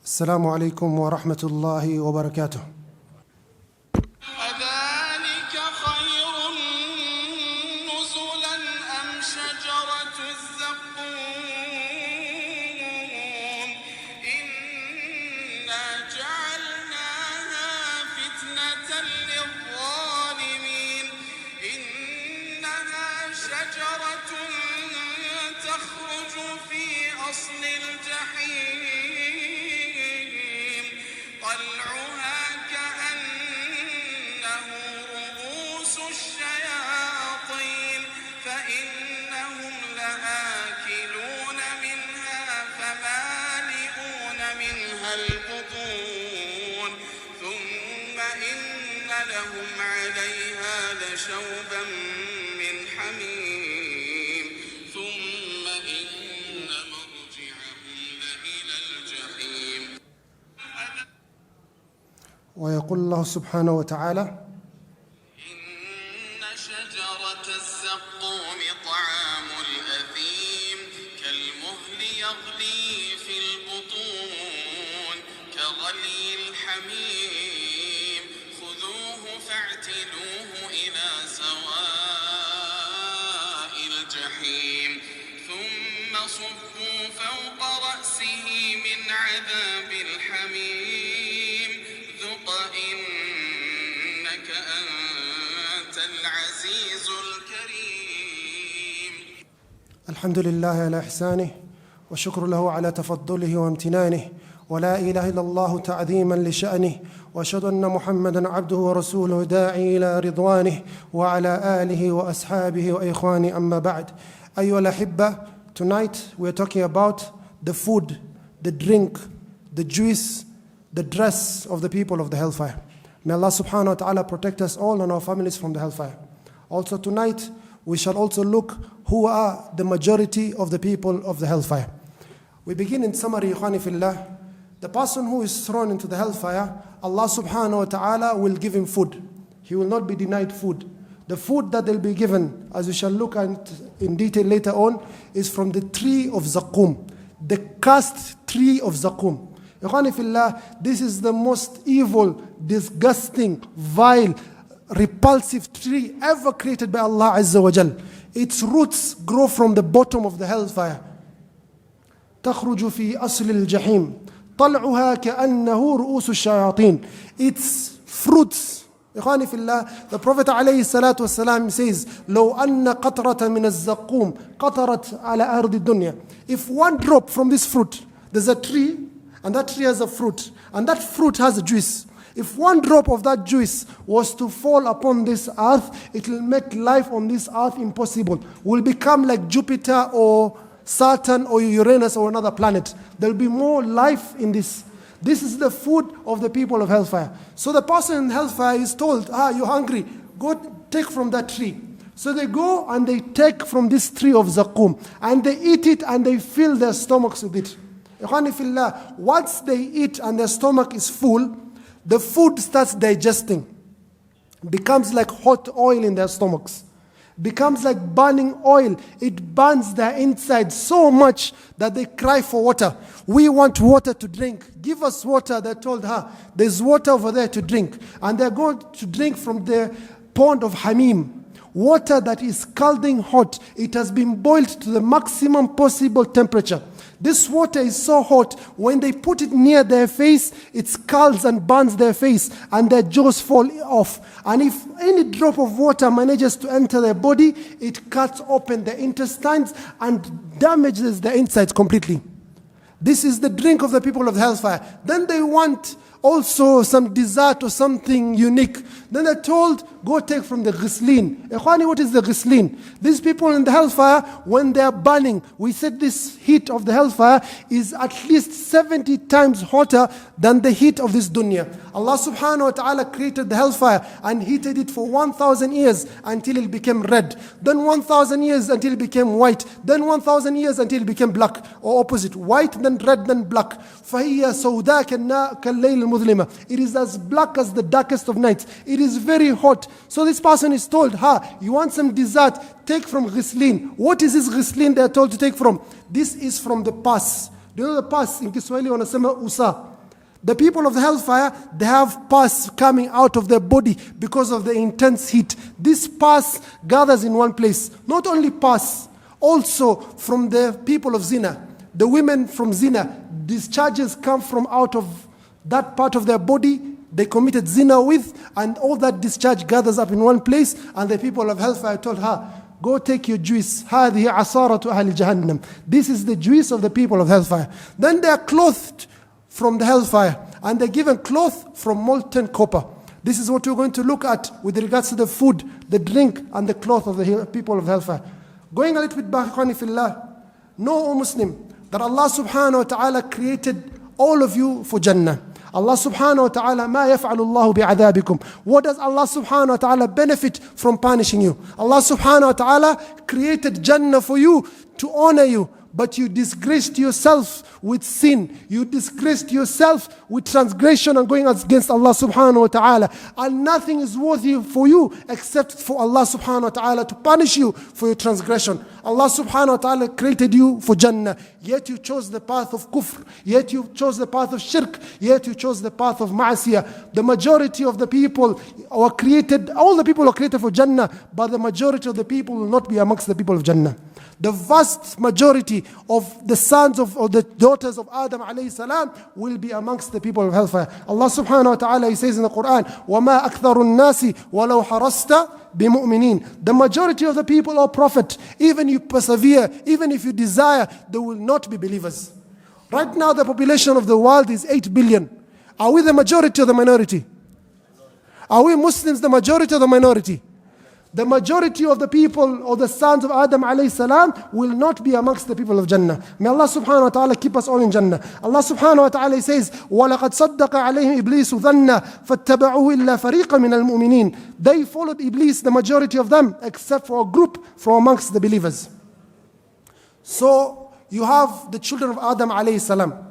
السلام عليكم ورحمة الله وبركاته. أذلك خير نزلا أم شجرة الزقوم إنا جعلناها فتنة للظالمين إنها شجرة تخرج في أصل الجحيم طلعها كأنه رؤوس الشياطين فإنهم لآكلون منها فمالئون منها البطون ثم إن لهم عليها لشوبا من حميم ثم إن مرجعهم لإلى الجحيم. ويقول الله سبحانه وتعالى: إن شجرة الزقوم طعام الأثيم كالمهل يغلي في البطون كغلي الحميم خذوه فاعتلوه إلى سواء الجحيم ثم صبوا فوق رأسه من عذاب الحميم ذق إنك أنت العزيز الكريم. الحمد لله على إحسانه والشكر له على تفضله وامتنانه، ولا إله إلا الله تعظيما لشأنه، وأشهد أن محمدا عبده ورسوله داعي إلى رضوانه وعلى آله وأصحابه وإخوانه. أما بعد. أيها الأحبة, tonight we are talking about the food, the drink, the juice, the dress of the people of the hellfire. May Allah subhanahu wa ta'ala protect us all and our families from the hellfire. Also tonight, we shall also look who are the majority of the people of the hellfire. We begin in summary, ikhwani fillah. The person who is thrown into the hellfire, Allah subhanahu wa ta'ala will give him food. He will not be denied food. The food that they'll be given, as we shall look at in detail later on, is from the tree of Zaqqum, the cursed tree of Zaqqum. Ikhwani fillah, this is the most evil, disgusting, vile, repulsive tree ever created by Allah Azza wa Jal. Its roots grow from the bottom of the hellfire. تخرج في أصل الجحيم طلعها كأنه رؤوس الشياطين. Its fruits, إخواني في الله, the Prophet عليه الصلاة والسلام says لو أن قطرة من الزقوم قطرت على أرض الدنيا. If one drop from this fruit, there's a tree, and that tree has a fruit, and that fruit has a juice. If one drop of that juice was to fall upon this earth, it will make life on this earth impossible. We'll become like Jupiter or Saturn or Uranus or another planet. There'll be more life in this. This is the food of the people of hellfire. So the person in hellfire is told, you're hungry, go take from that tree. So they go and they take from this tree of Zaqqum, and they eat it and they fill their stomachs with it. Ikhwani fillah, once they eat and their stomach is full, the food starts digesting. Becomes like hot oil in their stomachs. Becomes like burning oil. It burns their inside so much that they cry for water. We want water to drink. Give us water. They're told, there's water over there to drink. And they're going to drink from the pond of Hamim. Water that is scalding hot. It has been boiled to the maximum possible temperature. This water is so hot, when they put it near their face, it scalds and burns their face, and their jaws fall off. And if any drop of water manages to enter their body, it cuts open the intestines and damages the insides completely. This is the drink of the people of hellfire. Then they want also some dessert or something unique. Then they're told, go take from the ghislin. Ikhwani, what is the ghislin? These people in the hellfire, when they're burning, we said this heat of the hellfire is at least 70 times hotter than the heat of this dunya. Allah subhanahu wa ta'ala created the hellfire and heated it for 1,000 years until it became red. Then 1,000 years until it became white. Then 1,000 years until it became black, or opposite. White, then red, then black. فَهِيَ سَوْدَاءَ كَاللَّيْلِ الْمُظْلِمَةِ. It is as black as the darkest of nights. It is very hot. So this person is told, you want some dessert, take from ghislin. What is this ghislin they are told to take from? This is from the pus. Do you know the pus? In Kiswahili wanasema usa. The people of the hellfire, they have pus coming out of their body because of the intense heat. This pus gathers in one place. Not only pus, also from the people of zina. The women from zina, discharges come from out of that part of their body they committed zina with, and all that discharge gathers up in one place, and the people of hellfire told her, go take your juice. هذه عصارة أهل جهنم. This is the juice of the people of hellfire. Then they are clothed from the hellfire, and they're given cloth from molten copper. This is what we're going to look at with regards to the food, the drink, and the cloth of the people of hellfire. Going a little bit back, know, O Muslim, that Allah subhanahu wa ta'ala created all of you for Jannah. Allah subhanahu wa ta'ala, ما يفعل الله بعذابكم. What does Allah subhanahu wa ta'ala benefit from punishing you? Allah subhanahu wa ta'ala created Jannah for you to honor you, but you disgraced yourself with sin. You disgraced yourself with transgression and going against Allah subhanahu wa ta'ala. And nothing is worthy for you except for Allah subhanahu wa ta'ala to punish you for your transgression. Allah subhanahu wa ta'ala created you for Jannah. Yet you chose the path of kufr. Yet you chose the path of shirk. Yet you chose the path of ma'asiyah. The majority of the people are created, all the people are created for Jannah, but the majority of the people will not be amongst the people of Jannah. The vast majority of the sons or the daughters of Adam alayhi salam will be amongst the people of hellfire. Allah subhanahu wa ta'ala, He says in the Quran, وَمَا أَكْثَرُ النَّاسِ وَلَوْ حَرَصْتَ بِمُؤْمِنِينَ. The majority of the people are prophet. Even if you persevere, even if you desire, they will not be believers. Right now the population of the world is 8 billion. Are we the majority or the minority? Are we Muslims the majority or the minority? The majority of the people or the sons of Adam alayhi salam will not be amongst the people of Jannah. May Allah subhanahu wa ta'ala keep us all in Jannah. Allah subhanahu wa ta'ala says, وَلَقَدْ صَدَّقَ عَلَيْهِمْ إِبْلِيسُ ظَنَّ فَاتَّبَعُوهُ إِلَّا فَرِيقًا مِنَ الْمُؤْمِنِينَ. They followed Iblis, the majority of them, except for a group from amongst the believers. So you have the children of Adam alayhi salam.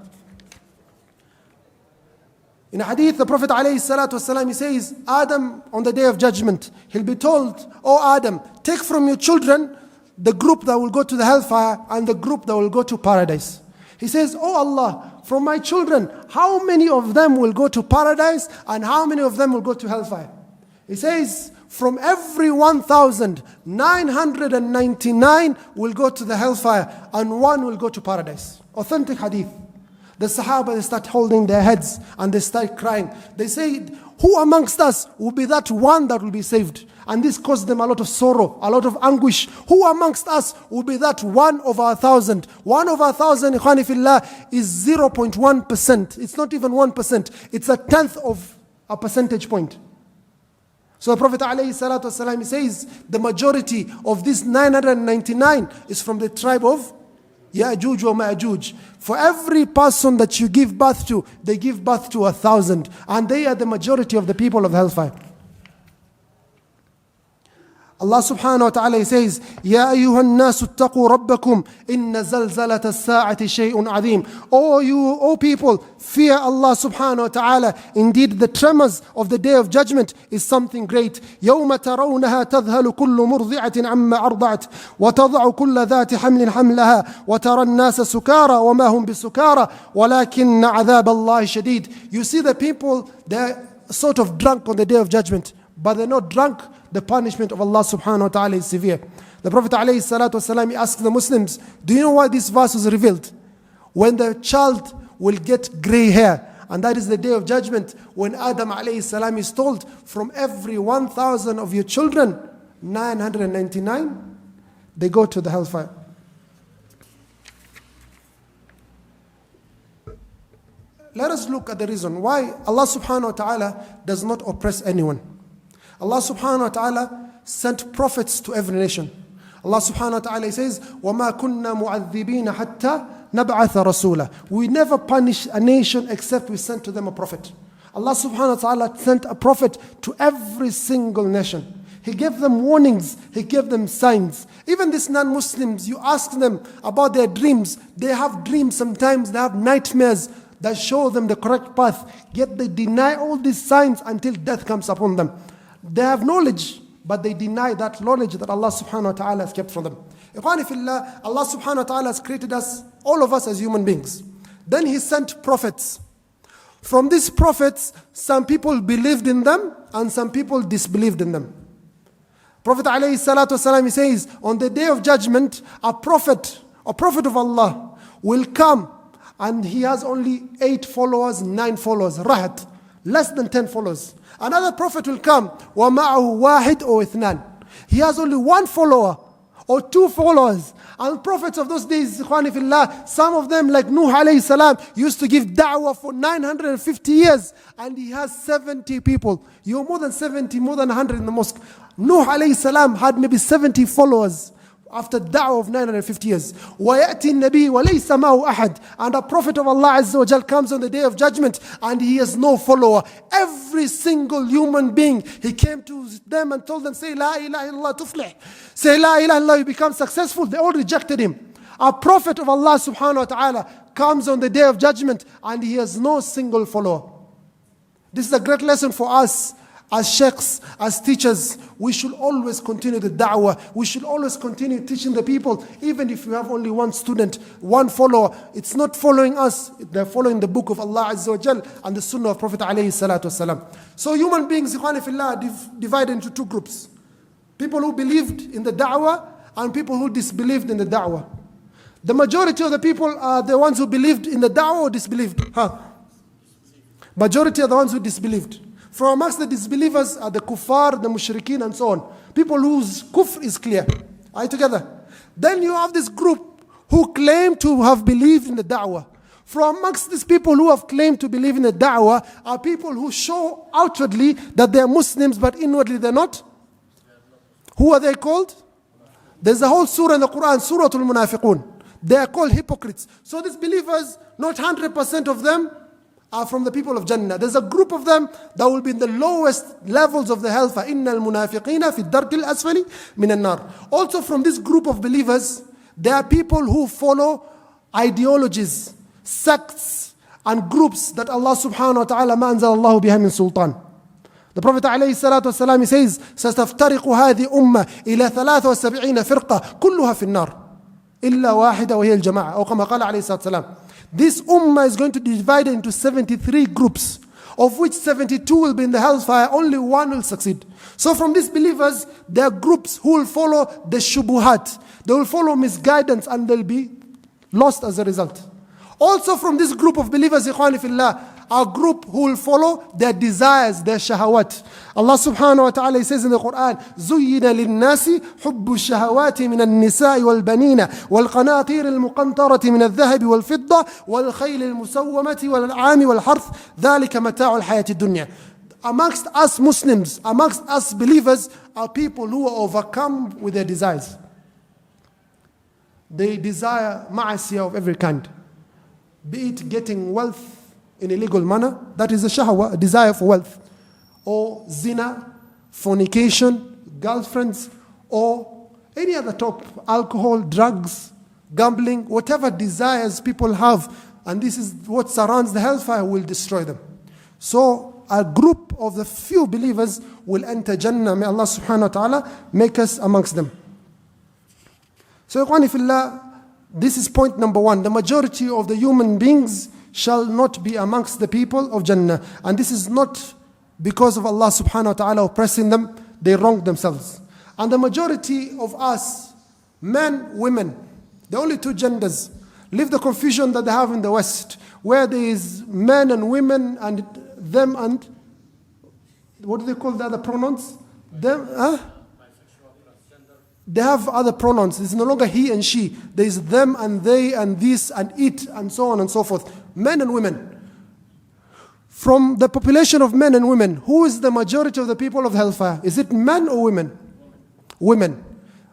In a hadith, the Prophet ﷺ, he says, Adam, on the day of judgment, he'll be told, oh Adam, take from your children the group that will go to the hellfire and the group that will go to paradise. He says, oh Allah, from my children, how many of them will go to paradise and how many of them will go to hellfire? He says, from every 1,999 will go to the hellfire and one will go to paradise. Authentic hadith. The Sahaba, they start holding their heads and they start crying. They say, who amongst us will be that one that will be saved? And this caused them a lot of sorrow, a lot of anguish. Who amongst us will be that 1 over 1,000? 1 over 1,000, ikhwani fillah, is 0.1%. It's not even 1%. It's a tenth of a percentage point. So the Prophet ﷺ, he says, the majority of this 999 is from the tribe of Ya'juj wa Ma'juj. For every person that you give birth to, they give birth to 1,000. And they are the majority of the people of hellfire. Allah subhanahu wa ta'ala says, Ya ayyuhan nasu attaqu rabbakum inna zalzalata as-sa'ati shay'un azim. O people, fear Allah subhanahu wa ta'ala. Indeed, the tremors of the day of judgment is something great. يَوْمَ تَرَوْنَهَا تَذْهَلُ كُلُّ مُرْضِعَةٍ عَمَّا أَرْضَعَتْ وَتَضَعُ كُلَّ ذَاتِ حَمْلٍ حَمْلَهَا وَتَرَى النَّاسَ سُكَارَى وَمَا هُمْ بِسُكَارَى وَلَكِنَّ عَذَابَ اللَّهِ شَدِيدٌ. You see the people, they're sort of drunk on the day of judgment, but they're not drunk. The punishment of Allah subhanahu wa ta'ala is severe. The Prophet alayhi salatu wasalam, he asked the Muslims, do you know why this verse was revealed? When the child will get grey hair, and that is the day of judgment, when Adam alayhi salam is told, from every 1,000 of your children, 999, they go to the hellfire. Let us look at the reason why Allah subhanahu wa ta'ala does not oppress anyone. Allah subhanahu wa ta'ala sent prophets to every nation. Allah subhanahu wa ta'ala says, وَمَا كُنَّا مُعَذِّبِينَ حَتَّى نَبْعَثَ رَسُولًا. We never punish a nation except we sent to them a prophet. Allah subhanahu wa ta'ala sent a prophet to every single nation. He gave them warnings, He gave them signs. Even these non-Muslims, you ask them about their dreams. They have dreams sometimes, they have nightmares that show them the correct path. Yet they deny all these signs until death comes upon them. They have knowledge, but they deny that knowledge that Allah subhanahu wa ta'ala has kept from them. Ikhwani fillah, Allah subhanahu wa ta'ala has created us, all of us as human beings. Then He sent prophets. From these prophets, some people believed in them and some people disbelieved in them. Prophet ﷺ, he says, on the day of judgment, a prophet of Allah will come and he has only 8 followers, 9 followers, rahat, less than 10 followers. Another prophet will come, وَمَعَهُ وَاحِدْ أَوْ اثْنَانٍ. He has only 1 follower or 2 followers. And prophets of those days, ikhwani fillah, some of them like Nuh alayhi salam used to give da'wah for 950 years and he has 70 people. You're more than 70, more than 100 in the mosque. Nuh alayhi salam had maybe 70 followers after da'wah of 950 years. وَيَأْتِي النَّبِيُّ وَلَيْسَ مَعَهُ أَحَدٍ. And a prophet of Allah Azza wa Jal comes on the day of judgment and he has no follower. Every single human being, he came to them and told them, say La ilaha illallah tuflih. Say La ilaha illallah, you become successful. They all rejected him. A prophet of Allah subhanahu wa ta'ala comes on the day of judgment and he has no single follower. This is a great lesson for us. As sheikhs, as teachers, we should always continue the da'wah. We should always continue teaching the people. Even if you have only 1 student, 1 follower, it's not following us. They're following the book of Allah Azza wa Jal and the sunnah of Prophet alayhi salatu wasalam. So human beings, ikhwani fillah, divided into 2 groups. People who believed in the da'wah and people who disbelieved in the da'wah. The majority of the people are the ones who believed in the da'wah or disbelieved. Majority are the ones who disbelieved. From amongst the disbelievers are the kuffar, the mushrikeen and so on. People whose kufr is clear. Are you together? Then you have this group who claim to have believed in the da'wah. From amongst these people who have claimed to believe in the da'wah are people who show outwardly that they are Muslims but inwardly they're not. Who are they called? There's a whole surah in the Quran, Surah Al-Munafiqun. They are called hypocrites. So these believers, not 100% of them are from the people of Jannah. There's a group of them that will be in the lowest levels of the hellfire. إِنَّ الْمُنَافِقِينَ فِي الدَّرْكِ الْأَسْفَلِ مِنَ النَّارِ. Also from this group of believers, there are people who follow ideologies, sects, and groups that Allah subhanahu wa ta'ala مَا أَنزَلَ اللَّهُ بِهَا مِن سُلْطَانٍ. The Prophet alayhi salatu wasalam, he says, سَتَفْتَرِقُ هَذِي أُمَّةِ إِلَى 73 فِرْقَةٍ كُلُّهَا فِي النَّارِ إِلَّا وَاحِدَةً وَهِيَ الْجَمَاعَةِ. أو كما قال عليه الصلاة والسلام. This ummah is going to be divided into 73 groups, of which 72 will be in the hellfire, only 1 will succeed. So from these believers, there are groups who will follow the shubuhat. They will follow misguidance and they'll be lost as a result. Also from this group of believers, ikhwani fillah, a group who will follow their desires, their shahawat. Allah subhanahu wa ta'ala says in the Quran, زُيِّنَ لِلنَّاسِ حُبُّ الشَّهَوَاتِ مِنَ النِّسَاءِ وَالْبَنِينَ وَالْقَنَاطِيرِ الْمُقَنْطَرَةِ مِنَ الذَّهَبِ وَالْفِضَّةِ وَالْخَيْلِ الْمُسَوَّمَةِ وَالْأَنْعَامِ وَالْحَرْثِ ذَلِكَ مَتَاعُ الْحَيَاةِ الدُّنْيَا. Amongst us Muslims, amongst us believers, are people who are overcome with their desires. They desire ma'asiyah of every kind. Be it getting wealth in illegal manner, that is a shahwa, a desire for wealth, or zina, fornication, girlfriends, or any other top, alcohol, drugs, gambling, whatever desires people have, and this is what surrounds the hellfire, will destroy them. So a group of the few believers will enter Jannah. May Allah subhanahu wa ta'ala make us amongst them. So ikhwani fillah, this is point number 1. The majority of the human beings shall not be amongst the people of Jannah. And this is not because of Allah subhanahu wa ta'ala oppressing them. They wronged themselves. And the majority of us, men, women, the only 2 genders, leave the confusion that they have in the West, where there is men and women and them and, what do they call the other pronouns? Them, They have other pronouns. It's no longer he and she. There is them and they and this and it and so on and so forth. Men and women. From the population of men and women, who is the majority of the people of hellfire? Is it men or women? Women.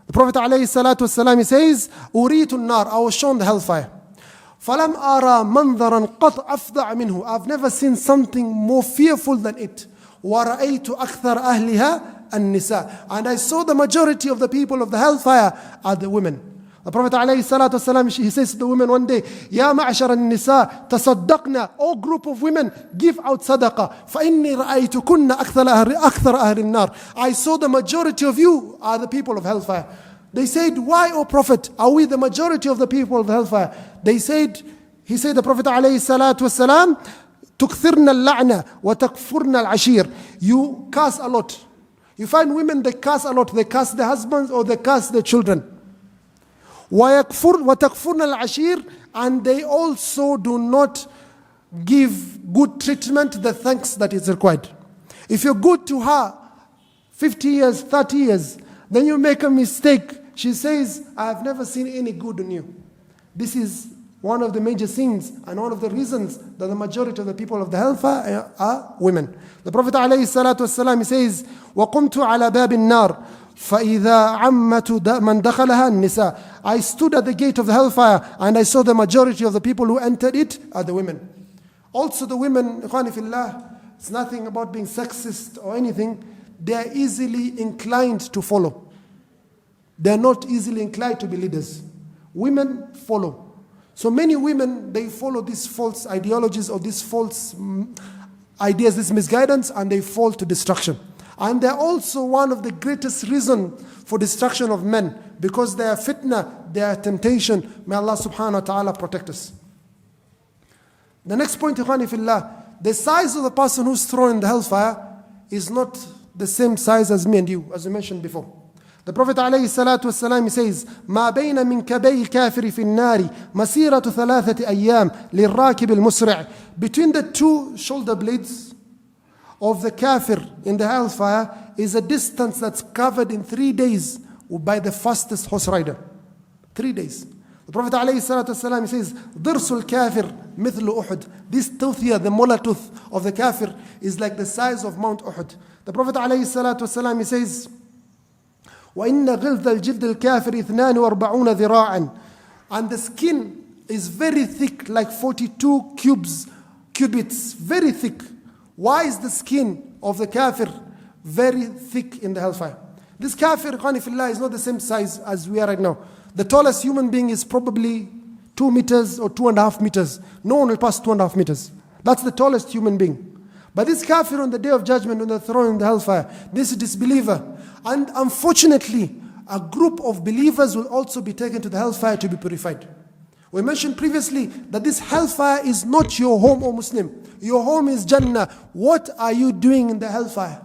The Prophet ﷺ, he says, أُرِيتُ النَّارِ, I was shown the hellfire. فَلَمْ أَرَى مَنْظَرًا قَطْ أَفْضَعَ مِنْهُ, I've never seen something more fearful than it. وَرَأَيْتُ أَكْثَرَ أَهْلِهَا النِّسَاء, and I saw the majority of the people of the hellfire are the women. The Prophet ﷺ, he says to the women one day, يَا مَعْشَرَ النِّسَاء تَصَدَّقْنَا, O group of women, give out sadaqah. فَإِنِّي رَأَيْتُكُنَّ أَكْثَرَ أَهْلِ النَّارِ, I saw the majority of you are the people of hellfire. They said, why, O Prophet, are we the majority of the people of hellfire? He said, the Prophet ﷺ, تكثرن اللعنة وتكفرن العشير. You curse a lot. You find women, they curse a lot. They curse their husbands or they curse their children. وتكفرن العشير, and they also do not give good treatment, the thanks that is required. If you're good to her 50 years, 30 years, then you make a mistake, she says, I have never seen any good in you. This is one of the major sins and one of the reasons that the majority of the people of the hellfire are women. The Prophet ﷺ says, وَقُمْتُ عَلَى بَابِ النَّارِ فَإِذَا عَمَّةُ مَنْ دَخَلَهَا النِّسَاء. I stood at the gate of the hellfire and I saw the majority of the people who entered it are the women. Also the women, ikhwani fillah, it's nothing about being sexist or anything. They are easily inclined to follow. They are not easily inclined to be leaders. Women follow. So many women, they follow these false ideologies or these false ideas, this misguidance, and they fall to destruction. And they're also one of the greatest reasons for destruction of men, because they are fitna, they are temptation. May Allah subhanahu wa ta'ala protect us. The next point, ikhwani fillah, the size of the person who's thrown in the hellfire is not the same size as me and you, as we mentioned before. The Prophet ﷺ says, ما بين منكبي الكافر في النار مسيرة ثلاثة أيام للراكب المسرع. Between the two shoulder blades of the kafir in the hellfire is a distance that's covered in 3 days by the fastest horse rider. 3 days. The Prophet ﷺ says, ضرس الكافر مثل أحد. This tooth here, the molar tooth of the kafir, is like the size of Mount Uhud. The Prophet ﷺ says, وَإِنَّ غِلْظَ الْجِلْدِ الْكَافِرِ 42 ذِرَاعًا. And the skin is very thick, like 42 cubits, very thick. Why is the skin of the kafir very thick in the hellfire? This kafir, ikhwani fillah, is not the same size as we are right now. The tallest human being is probably 2 meters or 2.5 meters. No one will pass 2.5 meters. That's the tallest human being. But this kafir on the day of judgment, when they're thrown in the hellfire, this disbeliever, and unfortunately, a group of believers will also be taken to the hellfire to be purified. We mentioned previously that this hellfire is not your home, O Muslim. Your home is Jannah. What are you doing in the hellfire?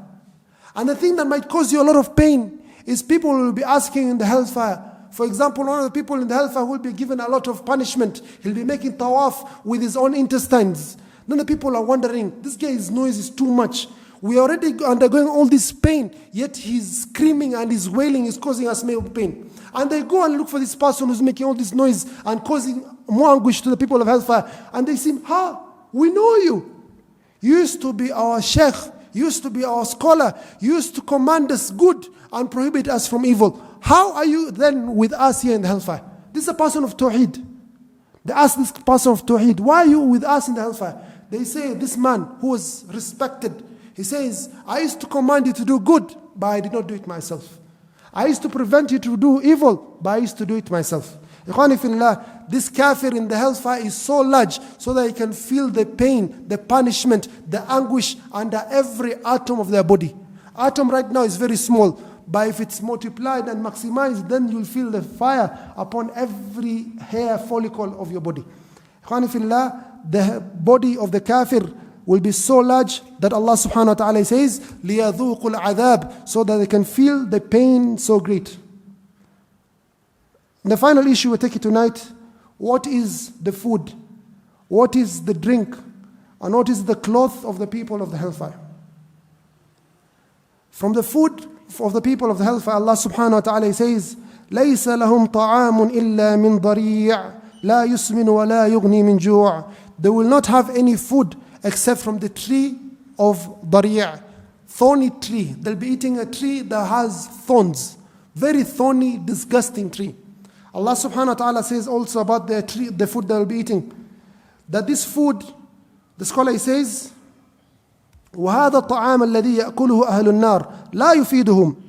And the thing that might cause you a lot of pain is people will be asking in the hellfire. For example, one of the people in the hellfire will be given a lot of punishment. He'll be making tawaf with his own intestines. Then the people are wondering, this guy's noise is too much. We are already undergoing all this pain, yet his screaming and his wailing is causing us more pain. And they go and look for this person who's making all this noise and causing more anguish to the people of hellfire. And they say, we know you. You used to be our sheikh. You used to be our scholar. You used to command us good and prohibit us from evil. How are you then with us here in the hellfire? This is a person of Tawheed. They ask this person of Tawheed, why are you with us in the hellfire? They say, this man who was respected, he says, I used to command you to do good, but I did not do it myself. I used to prevent you to do evil, but I used to do it myself. Ikhwani fillah, this kafir in the hellfire is so large so that he can feel the pain, the punishment, the anguish under every atom of their body. Atom right now is very small, but if it's multiplied and maximized, then you'll feel the fire upon every hair follicle of your body. Ikhwani fillah, the body of the kafir will be so large that Allah subhanahu wa ta'ala says, لِيَذُوقُ الْعَذَابِ, so that they can feel the pain so great. The final issue we take it tonight, what is the food? What is the drink? And what is the cloth of the people of the hellfire? From the food of the people of the hellfire, Allah subhanahu wa ta'ala says, لَيْسَ لَهُمْ طَعَامٌ إِلَّا مِنْ ضَرِيعٍ لَا يُسْمِنُ وَلَا يُغْنِي مِنْ جُوعٍ. They will not have any food except from the tree of Dariya, thorny tree. They'll be eating a tree that has thorns. Very thorny, disgusting tree. Allah subhanahu wa ta'ala says also about the tree, the food they'll be eating, that this food, the scholar says, وَهَذَا الطَّعَامَ الَّذِي يَأْكُلُهُ أَهْلُ النَّارِ لَا يُفِيدُهُمْ.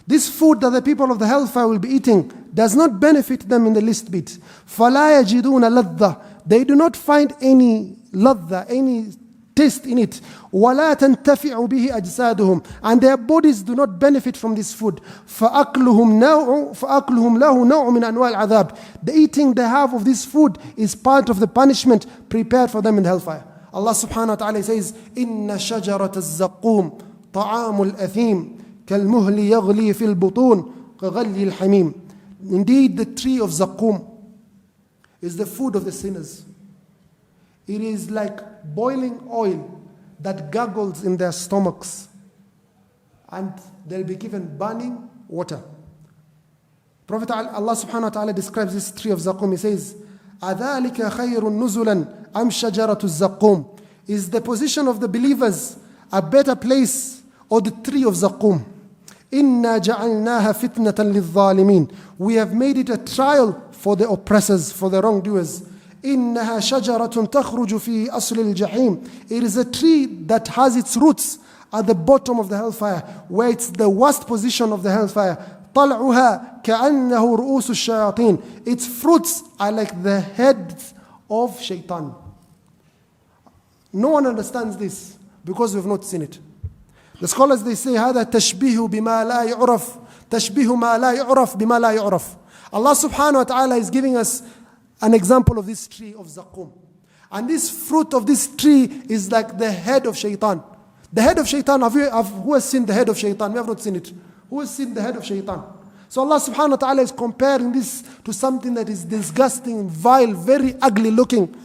This food that the people of the hellfire will be eating does not benefit them in the least bit. فَلَا يَجِدُونَ لَذَّةً. They do not find any ladha, any taste in it. وَلَا تَنْتَفِعُ بِهِ أَجْسَادُهُم. And their bodies do not benefit from this food. فَأَكْلُهُمْ لَهُ نَوْعٌ مِنْ أَنْوَاءِ الْعَذَابِ. The eating they have of this food is part of the punishment prepared for them in hellfire. Allah subhanahu wa ta'ala says, إِنَّ شَجَرَةَ الزَّقُّومِ طَعَامُ الْأَثِيمِ كَالْمُهْلِ يَغْلِي فِي الْبُطُونِ كَغَلْيِ الْحَمِيمِ. Indeed, the tree of Zaqqum is the food of the sinners. It is like boiling oil that gurgles in their stomachs, and they'll be given burning water. Prophet Allah subhanahu wa ta'ala describes this tree of Zaqqum. He says, أَذَلِكَ خَيْرٌ نُزُلًا أَمْ شَجَرَةُ الزَّقُّومِ. Is the position of the believers a better place, or the tree of Zaqqum? إِنَّا جَعَلْنَاهَا فِتْنَةً لِلظَّالِمِينَ. We have made it a trial for the oppressors, for the wrongdoers. إِنَّهَا شَجَرَةٌ تَخْرُجُ فِي أَصْلِ الْجَحِيمِ. It is a tree that has its roots at the bottom of the hellfire, where it's the worst position of the hellfire. طَلْعُهَا كَأَنَّهُ رُؤُوسُ الشَّيَاطِينِ. Its fruits are like the heads of shaitan. No one understands this because we've not seen it. The scholars, they say, هذا تشبيه بما لا يعرف تشبيه ما لا يعرف بما لا يعرف. Allah subhanahu wa ta'ala is giving us an example of this tree of Zaqqum. And this fruit of this tree is like the head of shaitan. The head of shaitan, who has seen the head of shaitan? We have not seen it. Who has seen the head of shaitan? So Allah subhanahu wa ta'ala is comparing this to something that is disgusting, vile, very ugly looking.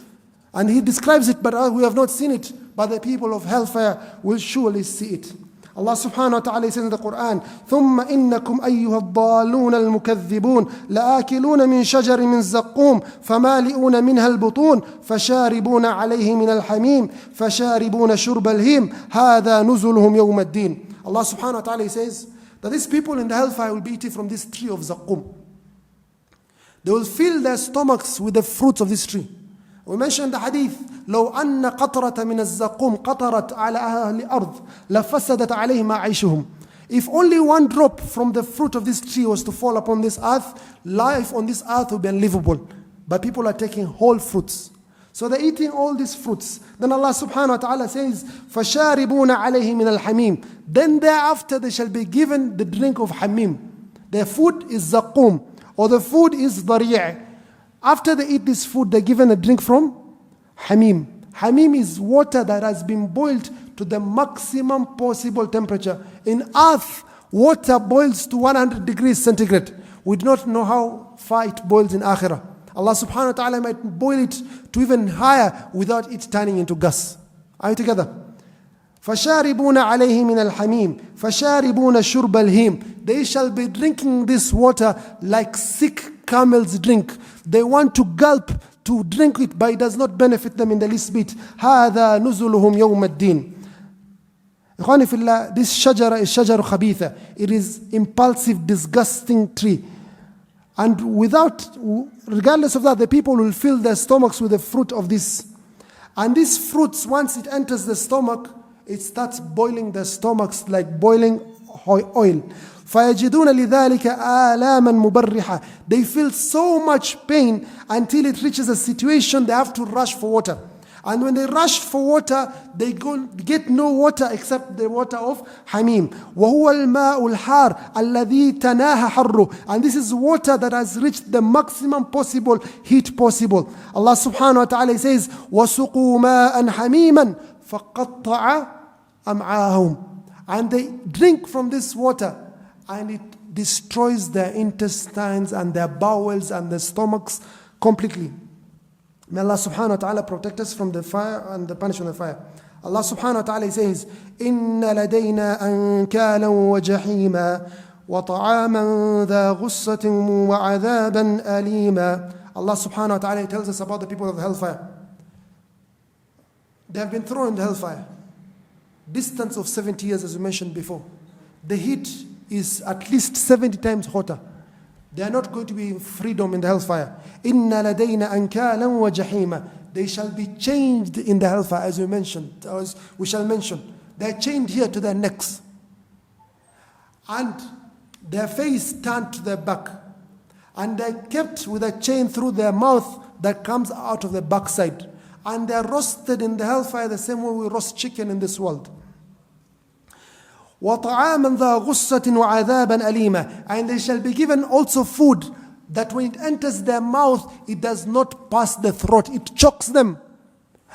And He describes it, but we have not seen it. But the people of hellfire will surely see it. Allah subhanahu wa ta'ala says in the Quran, ثُمَّ إِنَّكُمْ أَيُّهَا الضَّالُونَ الْمُكَذِّبُونَ لَآكِلُونَ مِنْ شَجَرٍ مِنْ زَقُّومٍ فَمَالِئُونَ مِنْهَا الْبُطُونَ فَشَارِبُونَ عَلَيْهِ مِنَ الْحَمِيمِ فَشَارِبُونَ شُرْبَ الْهِيمِ هَذَا نُزُلُهُمْ يَوْمَ الدِّينِ. Allah subhanahu wa ta'ala says that these people in the hellfire will be eating from this tree of Zaqqum. They will fill their stomachs with the fruits of this tree. We mentioned the hadith, لو أن قطرة من الزقوم قطرت على أهل الأرض لفسدت عليهم عيشهم. If only one drop from the fruit of this tree was to fall upon this earth, life on this earth would be unlivable. But people are taking whole fruits. So they're eating all these fruits. Then Allah subhanahu wa ta'ala says, فَشَارِبُونَ عَلَيْهِ مِنَ الْحَمِيمِ. Then thereafter they shall be given the drink of hamim. Their food is Zaqqum, or the food is Dari'. After they eat this food, they're given a drink from hamim. Hamim is water that has been boiled to the maximum possible temperature. In earth, water boils to 100 degrees centigrade. We do not know how far it boils in Akhirah. Allah subhanahu wa ta'ala might boil it to even higher without it turning into gas. Are you together? فَشَارِبُونَ عَلَيْهِ مِنَ الْحَمِيمِ فَشَارِبُونَ شُرْبَ الْهِيمِ. They shall be drinking this water like sick camels drink. They want to gulp to drink it, but it does not benefit them in the least bit. هَذَا نُزُلُهُمْ يَوْمَ الدِّينِ. إخواني في الله, this shajara is shajaru khabitha. It is impulsive, disgusting tree. And regardless of that, the people will fill their stomachs with the fruit of this. And these fruits, once it enters the stomach, it starts boiling their stomachs like boiling oil. فَيَجِدُونَ لِذَلِكَ آلَامًا مُبَرِّحًا. They feel so much pain until it reaches a situation they have to rush for water. And when they rush for water, they get no water except the water of hamim. وَهُوَ الْمَاءُ الْحَارُ الَّذِي تَنَاهَ حَرُّ. And this is water that has reached the maximum possible heat possible. Allah subhanahu wa ta'ala says, وَسُقُوا مَاءً حَمِيمًا فَقَطَّعَ أَمْعَاهُمْ. And they drink from this water, and it destroys their intestines and their bowels and their stomachs completely. May Allah subhanahu wa ta'ala protect us from the fire and the punishment of the fire. Allah subhanahu wa ta'ala says, إِنَّ لَدَيْنَا أَنْكَالًا وَجَحِيمًا وَطَعَامًا ذَا غُصَّةٍ وَعَذَابًا أَلِيمًا. Allah subhanahu wa ta'ala tells us about the people of the hellfire. They have been thrown in the hellfire. Distance of 70 years, as we mentioned before. The heat is at least 70 times hotter. They are not going to be in freedom in the hellfire. إِنَّ لَدَيْنَا أَنْكَالًا وَجَحِيمًا. They shall be changed in the hellfire, as we mentioned, as we shall mention. They are chained here to their necks. And their face turned to their back. And they are kept with a chain through their mouth that comes out of the backside. And they are roasted in the hellfire the same way we roast chicken in this world. وَطَعَامًا ذَا غُصَّةٍ وَعَذَابًا أَلِيمًا. And they shall be given also food that when it enters their mouth, it does not pass the throat. It chokes them.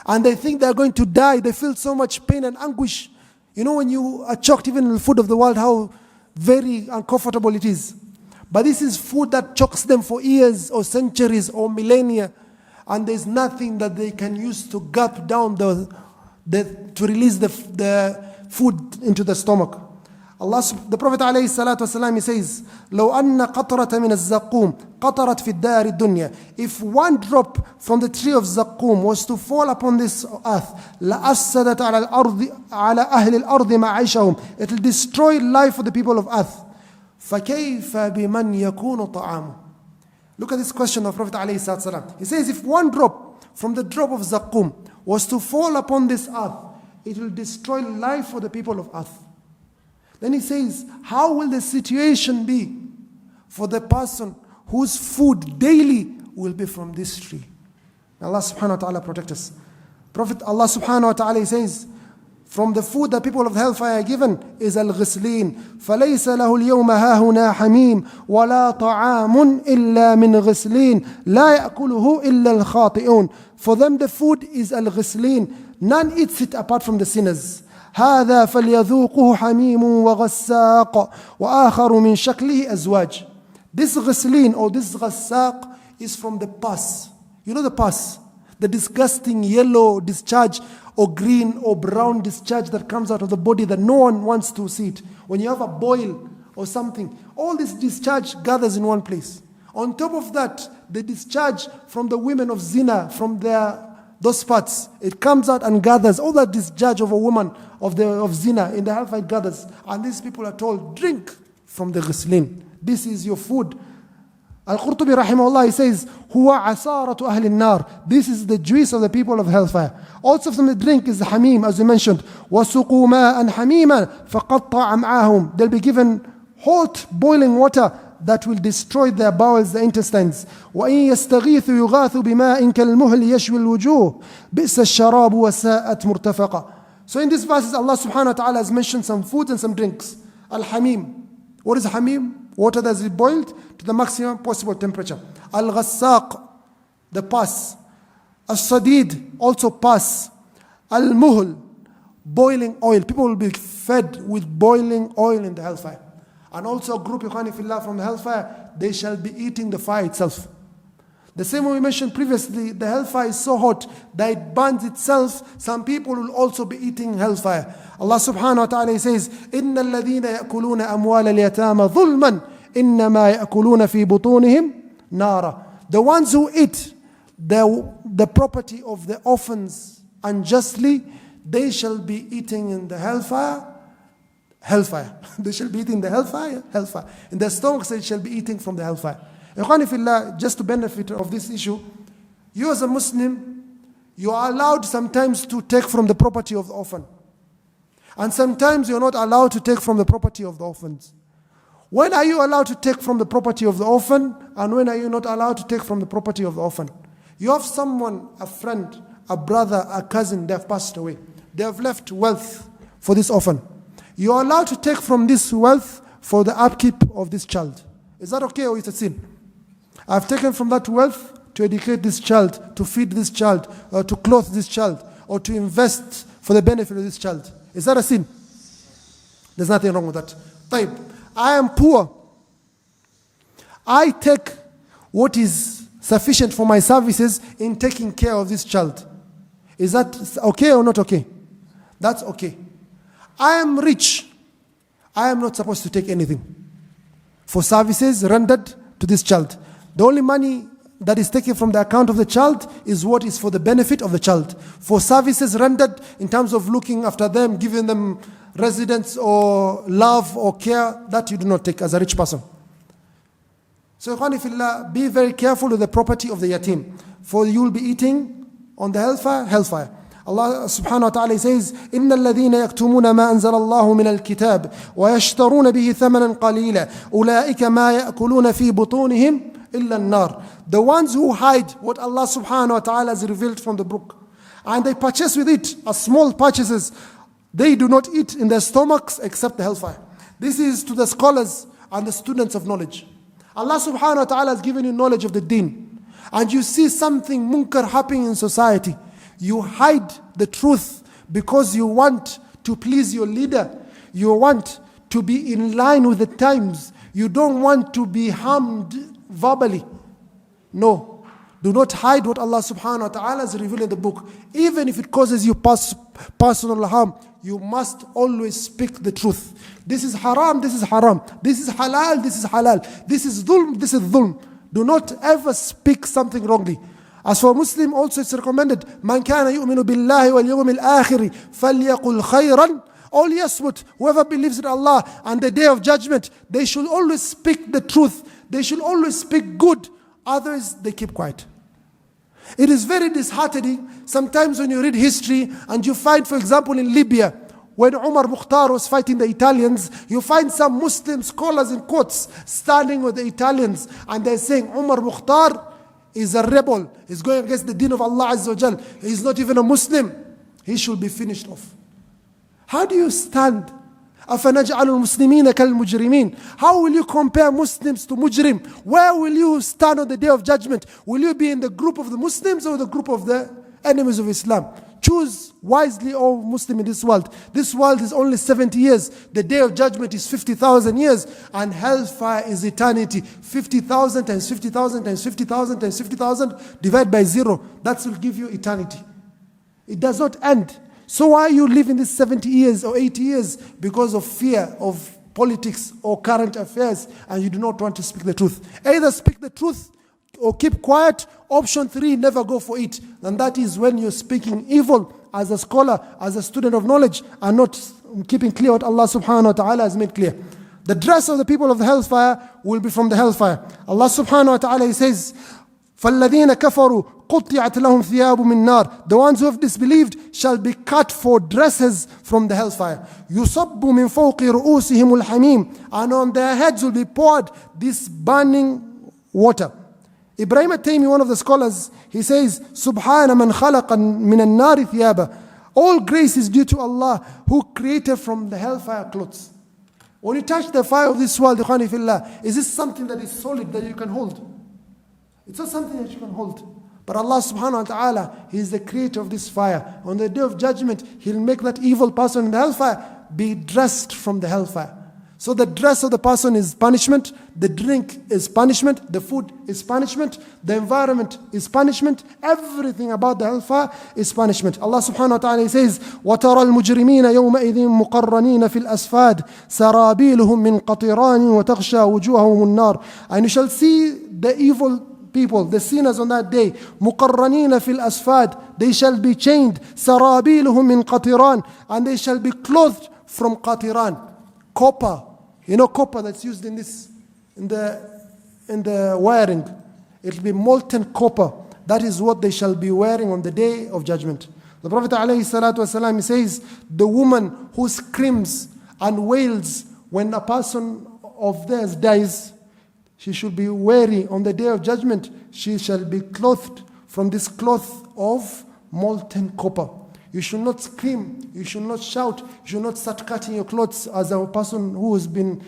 And they think they're going to die. They feel so much pain and anguish. You know, when you are choked even in the food of the world, how very uncomfortable it is. But this is food that chokes them for years or centuries or millennia. And there's nothing that they can use to gulp down to release the food into the stomach. The Prophet ﷺ, he says, لو أن قطرة من الزقوم قطرت في الدار الدنيا. If one drop from the tree of Zaqqum was to fall upon this earth, لأفسدت على أهل الأرض معيشهم. It will destroy life for the people of earth. فكيف بمن يكون طعامه. Look at this question of Prophet ﷺ. He says, if one drop from the drop of Zaqqum was to fall upon this earth, it will destroy life for the people of earth. Then he says, how will the situation be for the person whose food daily will be from this tree? Allah subhanahu wa ta'ala protect us. Prophet Allah subhanahu wa ta'ala says, from the food that people of hellfire are given is al-ghislin. فَلَيْسَ لَهُ الْيَوْمَ هَاهُنَا حَمِيمٌ وَلَا طَعَامٌ إِلَّا مِنْ غِسْلِينَ لَا يَأْكُلُهُ إِلَّا الْخَاطِئُونَ. For them the food is al-ghislin. None eats it apart from the sinners. هذا فليذوقه حميم وغساق وآخر من شكله أزواج. This ghislin or this ghassaq is from the pus. You know the pus? The disgusting yellow discharge or green or brown discharge that comes out of the body that no one wants to see it. When you have a boil or something, all this discharge gathers in one place. On top of that, the discharge from the women of zina, from those parts, it comes out and gathers. All that discharge of a woman of zina in the hellfire gathers. And these people are told, drink from the ghislin. This is your food. Al-Qurtubi rahimahullah, he says, huwa asaratu ahli an-nar. This is the juice of the people of hellfire. Also from the drink is the hamim, as we mentioned. وَسُقُوا مَاءً حَمِيمًا فَقَطَّعَ أَمْعَاهُمْ. They'll be given hot boiling water that will destroy their bowels, the intestines. وَإِن يَسْتَغِيثُوا يُغَاثُوا بِمَاءٍ كَالْمُهْلِ يَشْوِي الْوُجُوهِ بِئْسَ الشَّرَابُ وَسَاءَتْ مُرْتَفَقًا. So in these verses, Allah subhanahu wa ta'ala has mentioned some foods and some drinks. Al-hamim. What is hamim? Water that is boiled to the maximum possible temperature. Al-ghassaq, the pus. Al-sadid, also pus. Al-muhl, boiling oil. People will be fed with boiling oil in the hellfire. And also a group, ikhwani fillah, from the hellfire, they shall be eating the fire itself. The same way we mentioned previously, the hellfire is so hot that it burns itself. Some people will also be eating hellfire. Allah subhanahu wa ta'ala says, إِنَّ الَّذِينَ يَأْكُلُونَ أَمْوَالَ الْيَتَامَى ظُلْمًا إِنَّمَا يَأْكُلُونَ فِي بُطُونِهِمْ نَارًا. The ones who eat the property of the orphans unjustly, they shall be eating in the hellfire. They shall be eating the hellfire. In their stomachs they shall be eating from the hellfire. Ikhwani fillah, just to benefit of this issue, you as a Muslim, you are allowed sometimes to take from the property of the orphan. And sometimes you're not allowed to take from the property of the orphans. When are you allowed to take from the property of the orphan? And when are you not allowed to take from the property of the orphan? You have someone, a friend, a brother, a cousin, they have passed away. They have left wealth for this orphan. You are allowed to take from this wealth for the upkeep of this child. Is that okay or is it a sin? I've taken from that wealth to educate this child, to feed this child, or to clothe this child, or to invest for the benefit of this child. Is that a sin? There's nothing wrong with that. Taib. I am poor. I take what is sufficient for my services in taking care of this child. Is that okay or not okay? That's okay. I am rich. I am not supposed to take anything for services rendered to this child. The only money that is taken from the account of the child is what is for the benefit of the child. For services rendered in terms of looking after them, giving them residence or love or care, that you do not take as a rich person. So, ikhwani fillah, be very careful with the property of the yatim, for you will be eating on the hellfire. Allah subhanahu wa ta'ala says, إِنَّ الَّذِينَ يَكْتُمُونَ مَا أَنزَلَ اللَّهُ مِنَ الْكِتَابِ وَيَشْتَرُونَ بِهِ ثَمَنًا قَلِيلًا أُولَٰئِكَ مَا يَأْكُلُونَ فِي بُطُونِهِمْ إِلَّا النَّارِ. The ones who hide what Allah subhanahu wa ta'ala has revealed from the book, and they purchase with it as small purchases, they do not eat in their stomachs except the hellfire. This is to the scholars and the students of knowledge. Allah subhanahu wa ta'ala has given you knowledge of the deen, and you see something munkar happening in society. You hide the truth because you want to please your leader. You want to be in line with the times. You don't want to be harmed verbally. No. Do not hide what Allah subhanahu wa ta'ala has revealed in the book. Even if it causes you personal harm, you must always speak the truth. This is haram, this is haram. This is halal, this is halal. This is dhulm, this is dhulm. Do not ever speak something wrongly. As for Muslim, also it's recommended, Man kana yu'minu billahi wal yawmil akhiri falyaqul khayran aw liyasmut. Whoever believes in Allah and the day of judgment, they should always speak the truth. They should always speak good. Others, they keep quiet. It is very disheartening sometimes when you read history and you find, for example, in Libya, when Umar Mukhtar was fighting the Italians, you find some Muslim scholars in quotes standing with the Italians and they're saying, Umar Mukhtar is a rebel. He's going against the deen of Allah Azza wa Jal. He's not even a Muslim. He should be finished off. How do you stand? أَفَنَجْعَلُ الْمُسْلِمِينَ كَالْمُجْرِمِينَ. How will you compare Muslims to mujrim? Where will you stand on the day of judgment? Will you be in the group of the Muslims or the group of the enemies of Islam? Choose wisely, O Muslim, in this world. This world is only 70 years. The day of judgment is 50,000 years. And hellfire is eternity. 50,000 times 50,000 times 50,000 times 50,000 divided by 0. That will give you eternity. It does not end. So why are you living this 70 years or 80 years? Because of fear of politics or current affairs, and you do not want to speak the truth. Either speak the truth or keep quiet. Option 3, never go for it. And that is when you're speaking evil as a scholar, as a student of knowledge, and not keeping clear what Allah subhanahu wa ta'ala has made clear. The dress of the people of the hellfire will be from the hellfire. Allah subhanahu wa ta'ala, He says, فَالَّذِينَ كَفَرُوا قُطِّعَتْ لَهُمْ ثِيَابٌ مِّن نَارٍ. The ones who have disbelieved shall be cut for dresses from the hellfire. يُصَبُّ مِن فَوْقِ رُؤُوسِهِمُ الْحَمِيمُ. And on their heads will be poured this burning water. Ibrahim at-Taymi, one of the scholars, he says, سُبْحَانَ مَنْ خَلَقَ مِنَ النَّارِ ثِيَابًا. All grace is due to Allah who created from the hellfire clothes. When you touch the fire of this world, ikhwani fillah, is this something that is solid that you can hold? It's not something that you can hold. But Allah subhanahu wa ta'ala, He is the creator of this fire. On the day of judgment, He'll make that evil person in the hellfire be dressed from the hellfire. So the dress of the person is punishment, the drink is punishment, the food is punishment, the environment is punishment, everything about the hellfire is punishment. Allah subhanahu wa ta'ala says, وَتَرَى الْمُجْرِمِينَ يَوْمَئِذٍ مُقَرَّنِينَ فِي الْأَسْفَادِ سَرَابِيلُهُم مِّن قَطِرَانٍ وَتَغْشَى وُجُوهَهُمُ النَّارِ. And you shall see the evil people, the sinners on that day, مُقَرَّنِينَ فِي الْأَسْفَادِ. They shall be chained, سَرَابِيلُهُم مِّن قَطِرَانٍ. And they shall be clothed from qatiran, copper. You know copper that's used in the wiring. It will be molten copper. That is what they shall be wearing on the day of judgment. The Prophet ﷺ, he says, the woman who screams and wails when a person of theirs dies, she should be wary on the day of judgment. She shall be clothed from this cloth of molten copper. You should not scream, you should not shout, you should not start cutting your clothes as a person who has been,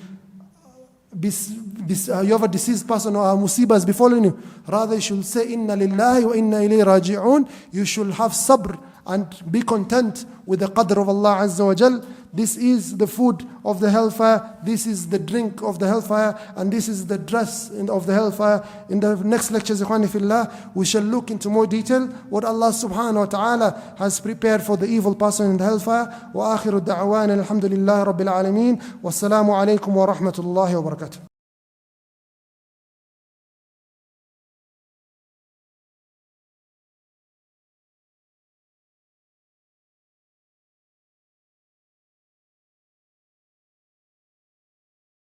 you have a deceased person or a musibah has befallen you. Rather you should say, Inna lillahi wa inna ilayhi raji'un. You should have sabr and be content with the qadr of Allah Azza wa Jal. This is the food of the hellfire, this is the drink of the hellfire, and this is the dress of the hellfire. In the next lectures, ikhwani fillah, we shall look into more detail what Allah subhanahu wa ta'ala has prepared for the evil person in the hellfire. Wa akhiru da'wana alhamdulillahi rabbil alameen. Wassalamu alaikum wa rahmatullahi wa barakatuh.